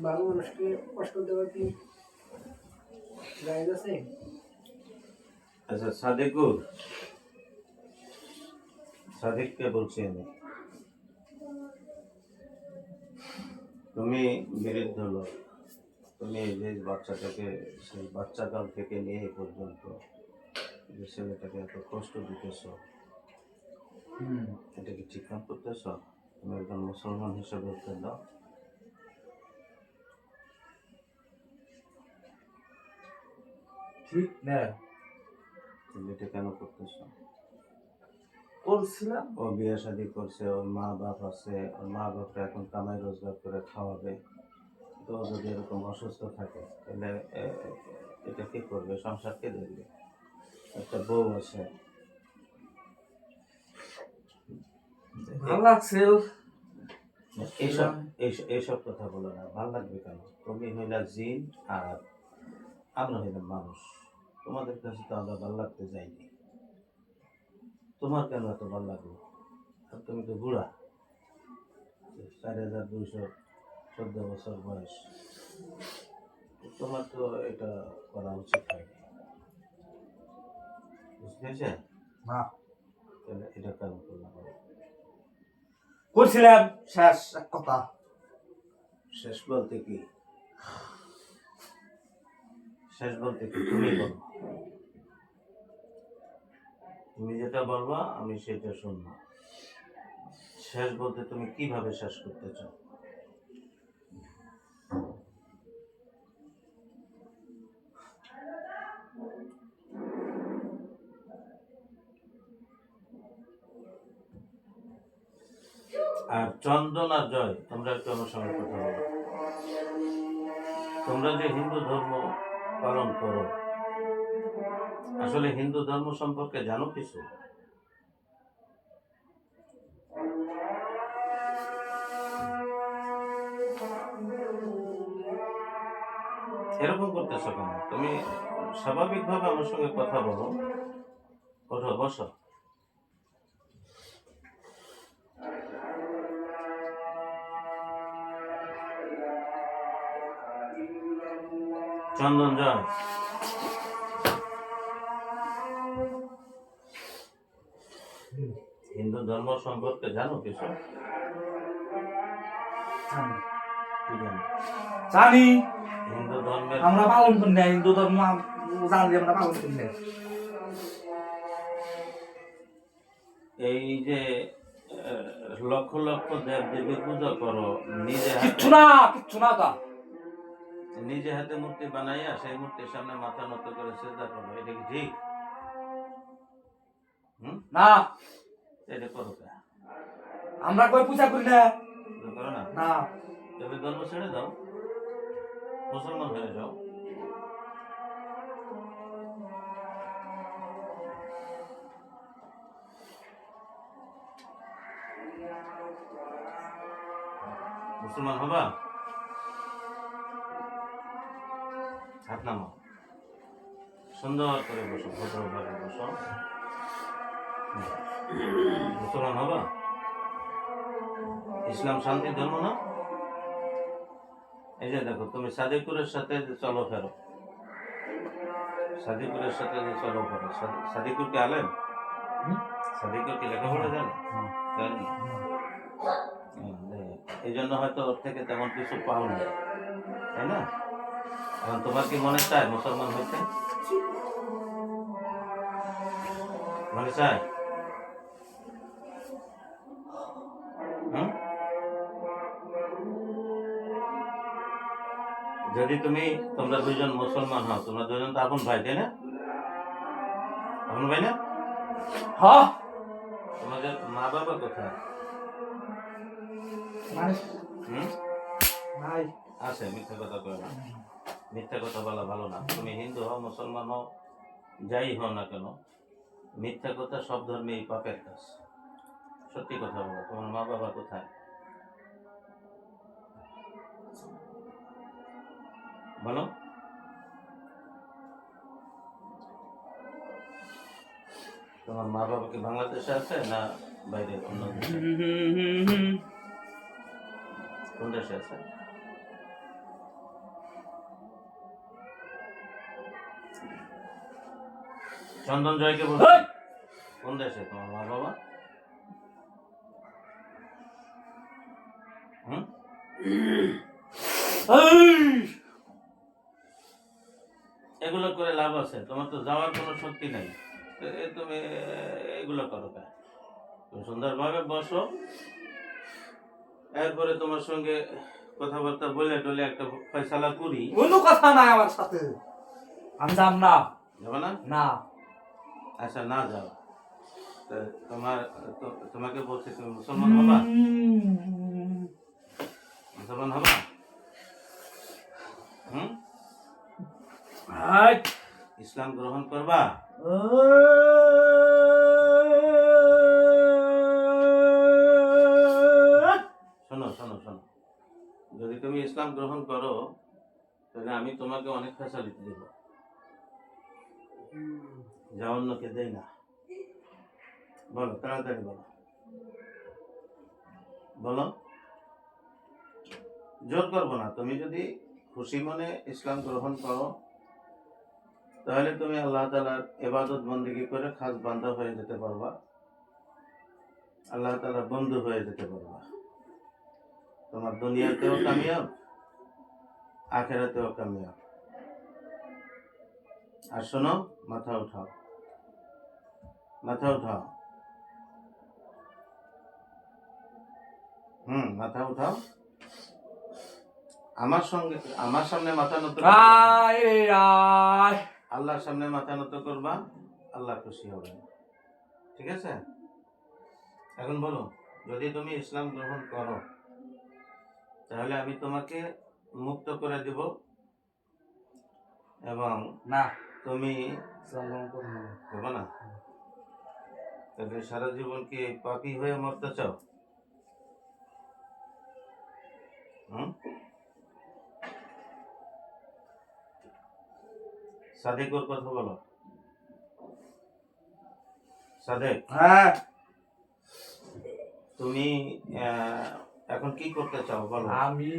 ভালো মানুষকে কষ্ট দেওয়া কি জায়েজ আছে? আচ্ছা, সাদিককে বলছি আমি, তুমি বিরুদ্ধ লোক। তুমি যে বাচ্চাটাকে সেই বাচ্চাকাল থেকে নিয়ে এই পর্যন্ত যে ছেলেটাকে এত কষ্ট দিতেছ, এটা কি ঠিক কাম করতেছ? তুমি একজন মুসলমান হিসেবে উত্তর দাও। ঠিক না তুমি এটা কেন করতেছ? করছিলাম। ও বিয়ে শাদী করছে, ওর মা বাপ আছে, ওর মা বাপটা এখন কামাই রোজগার করে খাওয়াবে। তো ও যদি এরকম অসুস্থ থাকে তাহলে এটা কি করবে? সংসার কে দেখবে? একটা বউ আছে। ভালো লাগছে। এইসব এইসব কথা বলো না। ভাল লাগবে কেন? তুমি হইলা জিন আর আমরা হইলাম মানুষ। তোমাদের কাছে তো আমরা ভাল লাগতে যাইনি। তোমার কেন এত ভাল লাগলো? আর তুমি তো বুড়া, 4214 বয়স। তোমার তো এটা করা উচিত হয়নি। বুঝতে পেরেছে? না তাহলে এটা কেন করলাম? করছিলাম। শেষ এক কথা। শেষ বলতে কি? শেষ বলতে কি তুমি বলো। তুমি যেটা বলবা আমি সেটা শুনবো। শেষ বলতে তুমি কিভাবে শেষ করতে চাও? আর চন্দন আর জয়, তোমরা একটু আমার সঙ্গে কথা বলো। তোমরা যে হিন্দু ধর্ম পালন করো, আসলে হিন্দু ধর্ম সম্পর্কে জানো কিছু? এরকম করতেছো কেন? তুমি স্বাভাবিকভাবে আমার সঙ্গে কথা বলো। ওঠো, বসো। চন্দন জয়, হিন্দু ধর্ম সম্পর্কে জানো কিছু? কি জানো? জানি হিন্দু ধর্মের আমরা পালন করি না। হিন্দু ধর্ম জানি আমরা পালন করি না। এই যে লক্ষ লক্ষ দেব দেবীর পূজা করো, কিচ্ছু না তা। নিজে হাতে মূর্তি বানাইয়া সেই মূর্তির সামনে মাথা নত করে সেজদা করো, এটা কি ঠিক? না, এটা করো কে? আমরা কই পূজা করি না। করো না? না, তবে ধর্ম ছেড়ে দাও, মুসলমান হয়ে যাও। মুসলমান হবা? হাত নামাও, সুন্দর করে বসো, ভদ্রভাবে বসো। মুসলমান হবা? ইসলাম শান্তি ধর্ম না? এই যে দেখো, তুমি সাদিকুরের সাথে যে চলো ফেরো, সাদিকুরের সাথে যে চলো ফেরো, সাদিকুর কি আলেম? সাদিকুর কি লেখাপড়া জানে? জানি। এই জন্য হয়তো ওর থেকে তেমন কিছু পাও না, তাই না? এখন তোমার কি মনে চায় মুসলমান হইতে? মনে চায়? যদি তোমরা দুজন মুসলমান হও, তোমরা দুজন তো আপন ভাই, তাই না? আপন ভাই না? হ্যাঁ। তোমাদের মা বাবা কোথায়? নাই। আছে, মিথ্যা কথা কয় না। মিথ্যা কথা বলা ভালো না। তুমি হিন্দু হও, মুসলমান হও, যাই হও না কেন, মিথ্যা কথা সব ধর্মেই পাপের কাজ। সত্যি কথা বলো, তোমার মা বাবা কোথায়? বলো। তোমার মা বাবা কি বাংলাদেশে আছে না বাইরে অন্য দেশে? কোন দেশে আছে? চন্দন জয়কে বলছো হেই! কোন দেশে তোমার মা বাবা? হুম? এই! এগুলো করে লাভ আছে? তোমার তো যাওয়ার কোনো শক্তি নাই, তুমি এগুলো করো কেন? তুমি সুন্দরভাবে বসো, এরপরে তোমার সঙ্গে কথাবার্তা বলে টলে একটা ফয়সালা করি। কোনো কথা নাই আমার সাথে, আমি যাব না। যাবে না? না, আচ্ছা না যাও, তা তোমাকে বলছি তুমি মুসলমান হবা? মুসলমান হবা? হুম? এই! ইসলাম গ্রহণ করবা? শোনো শোনো শোনো, যদি তুমি ইসলাম গ্রহণ করো তাহলে আমি তোমাকে অনেক ফ্যাসিলিটি দেবো, যা অন্যকে দেই না। বলো তাড়াতাড়ি বলো, বলো। জোর করবো না, তুমি যদি খুশি মনে ইসলাম গ্রহণ করো তাহলে তুমি আল্লাহ তাআলার ইবাদত বন্দেগী করে খাস বান্দা হয়ে যেতে পারবা, আল্লাহ তাআলার বন্ধু হয়ে যেতে পারবা। তোমার দুনিয়াতেও কামিয়াব, আখেরাতেও কামিয়াব। আর শোনো, মাথা উঠাও, মাথা উঠাও। মাথা উঠাও। আমার সামনে মাথা নত করবা, আয় রে আয়! আল্লাহর সামনে মাথা নত করবা, আল্লাহ খুশি হবেন। ঠিক আছে? এখন বলো, যদি তুমি ইসলাম গ্রহণ করো তাহলে আমি তোমাকে মুক্ত করে দিব এবং না, তুমি ইসলাম গ্রহণ করবো না। হবে না? তাহলে সারা জীবন কি পাপী হয়ে মরতে চাও? সাদেক, ওর কথা বলো। সাদেক, হ্যাঁ, তুমি এখন কি করতে চাও বলো? আমি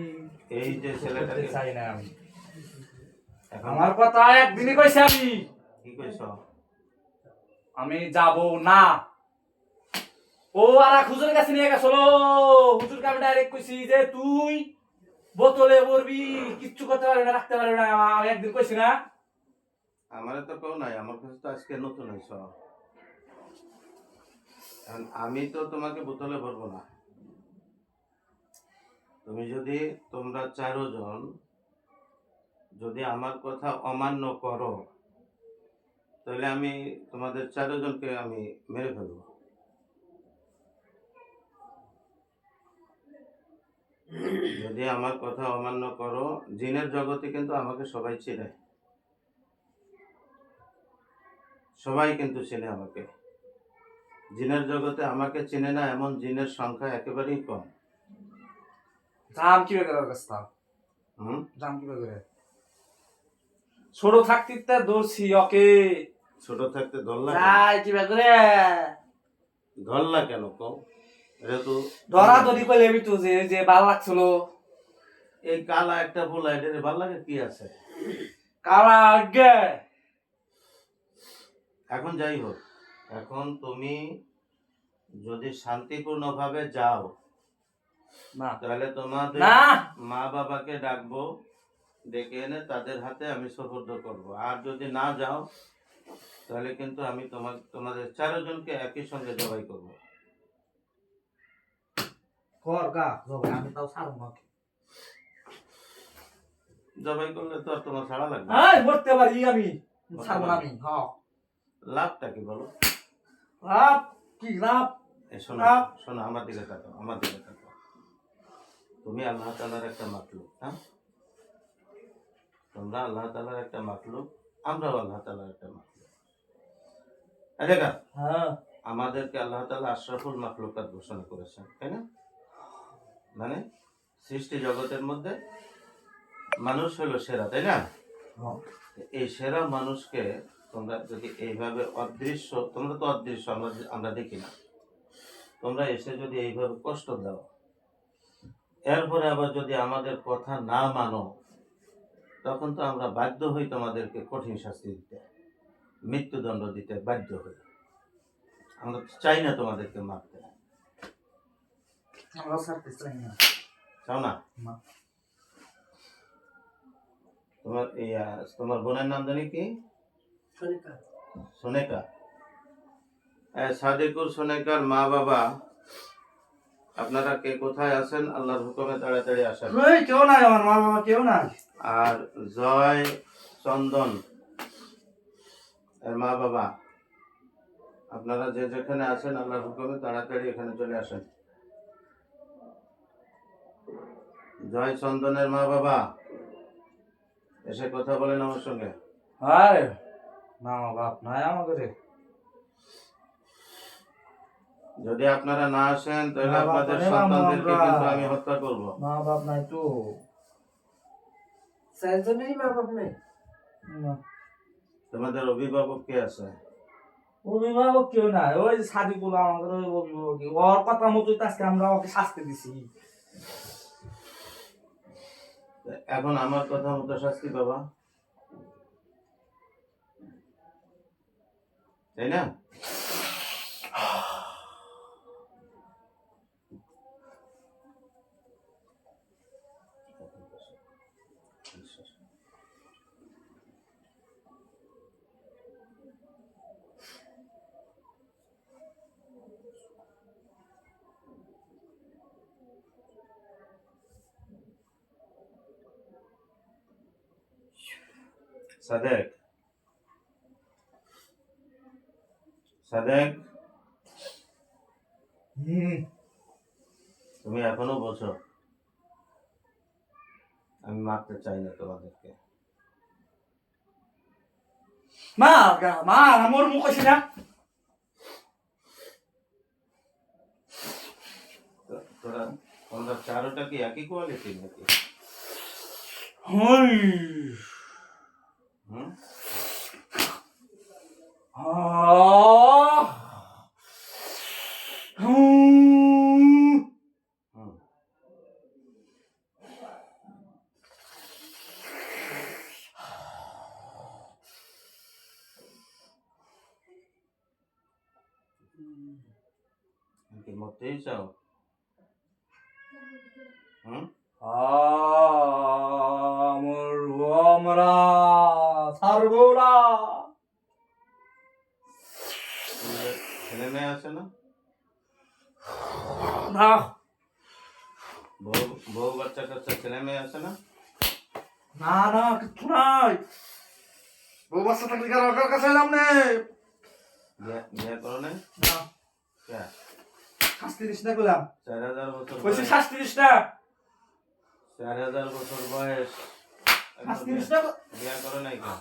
এই যে ছেলেটাকে চাই না। আমি এখন আমার কথা একদিনই কইছি, আমি কি কইছ? আমি যাব না। ও আর এক হুজুরের কাছে নিয়ে গেছিল, হুজুরকে আমি ডাইরেক্ট কইছি যে তুই বোতলে ভরবি, কিচ্ছু করতে পারবি না, রাখতে পারবি না। আমি একদিন কইছি না? আমারে তো কেউ নাই, আমার কাছে তো আজকে নতুন হইছ। এখন আমি তো তোমাকে বোতলে ভরবো না। তুমি যদি, তোমরা 4 জন যদি আমার কথা অমান্য করো তাহলে আমি তোমাদের 4 জনকে আমি মেরে ফেলবো। যদি আমার কথা অমান্য করো, জিনের জগতে কিন্তু আমাকে সবাই চেনে, সবাই কিন্তু চেনে আমাকে। জিনের জগতে আমাকে চেনে না এমন জিনের সংখ্যা একেবারেই কম। জাম কি করে রাস্তা? জাম কি করে? ছোট থাকতে দৌড়ছি ওকে। ছোট থাকতে ধরলা যাই কি করে? ধরলা কেন কও? এটা তো ধরাধরি করলে আমি তো যে যে ভাল লাগছিল। এই কালা একটা বলা, এটা ভালো লাগে কি আছে? কারা আগে এখন যাই হোক, এখন তুমি যদি শান্তিপূর্ণভাবে যাও না, তাহলে তোমাদের না, মা বাবাকে ডাকবো, ডেকে এনে তাদের হাতে আমি সুপুর্দ করব। আর যদি না যাও তাহলে কিন্তু আমি তোমাদের 4 জনকে একই সঙ্গে জবাই করব। কর গা জবাই, আমি তাও ছাড়ব না। জবাই করলে তো আর তোমার ছাড়া লাগবে। এই মরতে পারি আমি, ছাড়ব না আমি। হ্যাঁ, লাভটা কি বলো? লাভ কি লাভ? শোনো শোনো, আমার দিকে তাকাও, আমার দিকে তাকাও। তুমি আল্লাহ তাআলার একটা মাখলুক, হ্যাঁ? তোমরা আল্লাহ তাআলার একটা মাখলুক, আমরাও আল্লাহ তাআলার একটা মাখলুক। দেখা, হ্যাঁ, আমাদেরকে আল্লাহ তাআলা আশরাফুল মাখলুকাত ঘোষণা করেছেন, তাই না? মানে সৃষ্টি জগতের মধ্যে মানুষ হলো সেরা, তাই না? এই সেরা মানুষকে তোমরা যদি এইভাবে অদৃশ্য, তোমরা তো অদৃশ্য, আমরা দেখি না, তোমরা এসে যদি এইভাবে কষ্ট দাও, এরপরে আবার যদি আমাদের কথা না মানো, তখন তো আমরা বাধ্য হই তোমাদেরকে কঠিন শাস্তি দিতে। মৃত্যুদণ্ড দিতে বাধ্য হই। আমরা চাই না তোমাদেরকে মারতে, আমরা ছাড়তে চাই না। চাও না? না। তোমার বোনের নাম জানি কি? সোনিকা। সোনেকা। সাদিকুর সোনেকার মা বাবা আপনারা কে কোথায় আছেন? আল্লাহর হুকুমে তাড়াতাড়ি আসেন। কেউ নাই, আমার মা বাবা কেউ নাই। আর জয় চন্দন এর মা বাবা আপনারা যে যেখানে আছেন আল্লাহর হুকুমে তাড়াতাড়ি এখানে চলে আসেন। জয় চন্দনের মা বাবা এসে কথা বলেন আমার সঙ্গে। আরে মা বাপ নাই আমাদের। যদি আপনারা না আসেন তাহলে মা বাপ আপনাদের নেই, সন্তানদেরকে আমরা- কিন্তু আমি হত্যা করব। মা বাপ নাই তো। চারজনেরই মা বাপ নেই। না। তোমাদের অভিভাবক কে আছে? অভিভাবক কেউ নাই, ওই যে সাদিকুল আমাদের ওই অভিভাবক, ওর কথা মতোই তো আজকে আমরা ওকে শাস্তি দিছি। এখন আমার কথা মতো শাস্তি বাবা, তাই না? সাদেক, সাদেক, তুমি এখনো বলছো আমি মারতে চাই না তোমাদেরকে? মা মা আমার মুখ আছে না। তোমরা চারোটা কি একই কোয়ালিটির নাকি? হই হুম? হুম। কি মরতেই চাও? হুম? আমরা ছাড়বো না। তোমাদের ছেলে মেয়ে আছে না? না বউ বাচ্চা কাচ্চা ছেলে মেয়ে আছে না? না না কিচ্ছু নাই। বউ বাচ্চা থাকলে কার কাছে এলাম নে। বিয়ে করো নাই? না কে? শাস্তি দিস না করলাম। 4000 বছর বলছি বয়স। শাস্তি দিস না। 4000 বছর বয়স, শাস্তি দিস না। বিয়ে করো নাই কেন?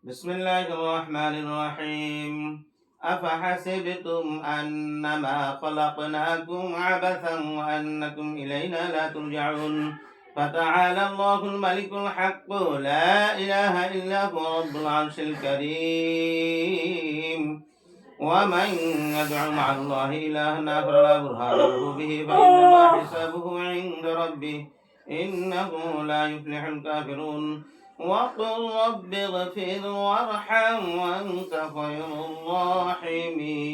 بسم الله الرحمن الرحيم أفحسبتم أنما خلقناكم عبثا وأنكم إلينا لا ترجعون فتعالى الله الملك الحق لا إله إلا هو رب العرش الكريم ومن يدع مع الله إلها آخر لا برهان له به فإنما حسابه عند ربه إنه لا يفلح الكافرون وقل رب اغفر وارحم وأنت خير الراحمين.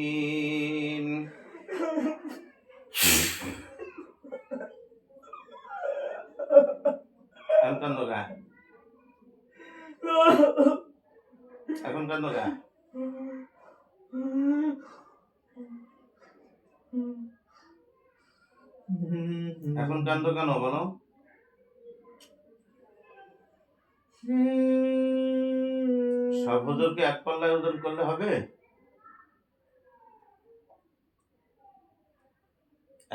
এখন কান্দো গা, এখন কান্দো গা। এখন কান্দো কেন বলো? সব হুজুরকে এক পাল্লায় ওজন করলে হবে?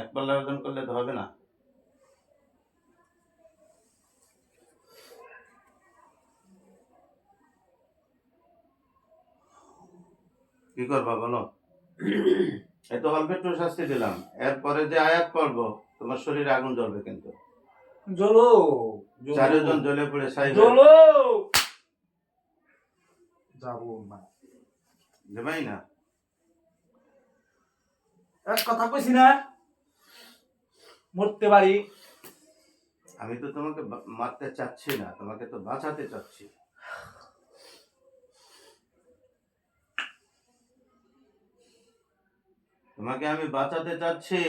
এক পাল্লায় ওজন করলে তো হবে না। কি করবা বলো? এত অল্প একটু শাস্তি দিলাম, এরপরে যে আয়াত পড়বো তোমার শরীরে আগুন জ্বলবে কিন্তু। জ্বলো 4 জন জ্বলে পড়ে ছাই হয়ে জ্বলো যাবো না। যাবাই না। এক কথা কইছি না, মরতে পারি। আমি তো তোমাকে মারতে চাচ্ছি না, তোমাকে তো বাঁচাতে চাচ্ছি। তোমাকে আমি বাঁচাতে চাচ্ছি,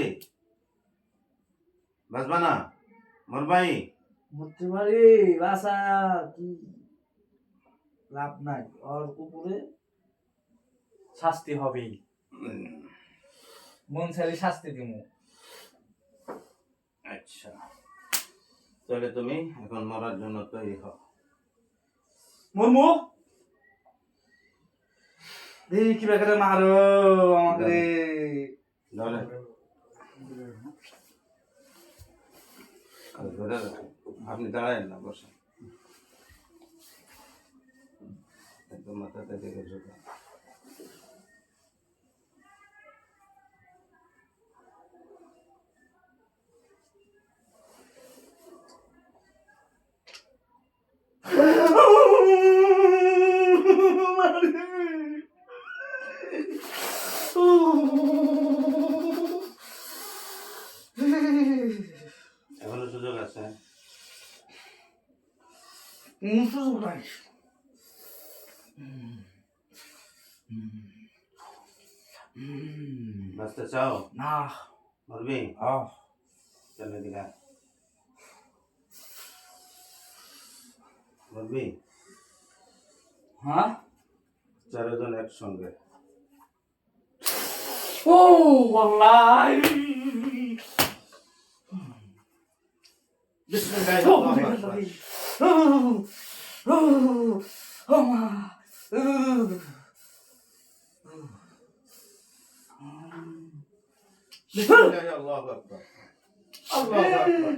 বাঁচবা না মরবাই। মরতে পারি, বাসা কি লাভ নাই, ওর উপরে শাস্তি হবেই, মন চাইলে শাস্তি দিব। আচ্ছা, তাহলে তুমি এখন মরার জন্য তৈরি হও। মরমু দেখি কি বেকারে মারো আমাকে। ধরে ধরে রাখো। আপনি দাঁড়ায়েন না, বসেন। একদম মাথাতে দেখে ঝুঁকা। এখনো সুযোগ আছে। সুযোগ নাই। বাঁচতে চাও? না মরবি? আহ চলে দিঘা মরবি? হ্যাঁ, 4 জন একসঙ্গে। ও ওয়াল্লাহি বিসমিল্লাহির ও রহমানির রহিম। বিসমিল্লাহি আল্লাহু আকবার। আল্লাহু আকবার।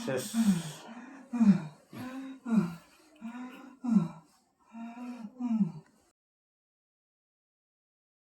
শেষ।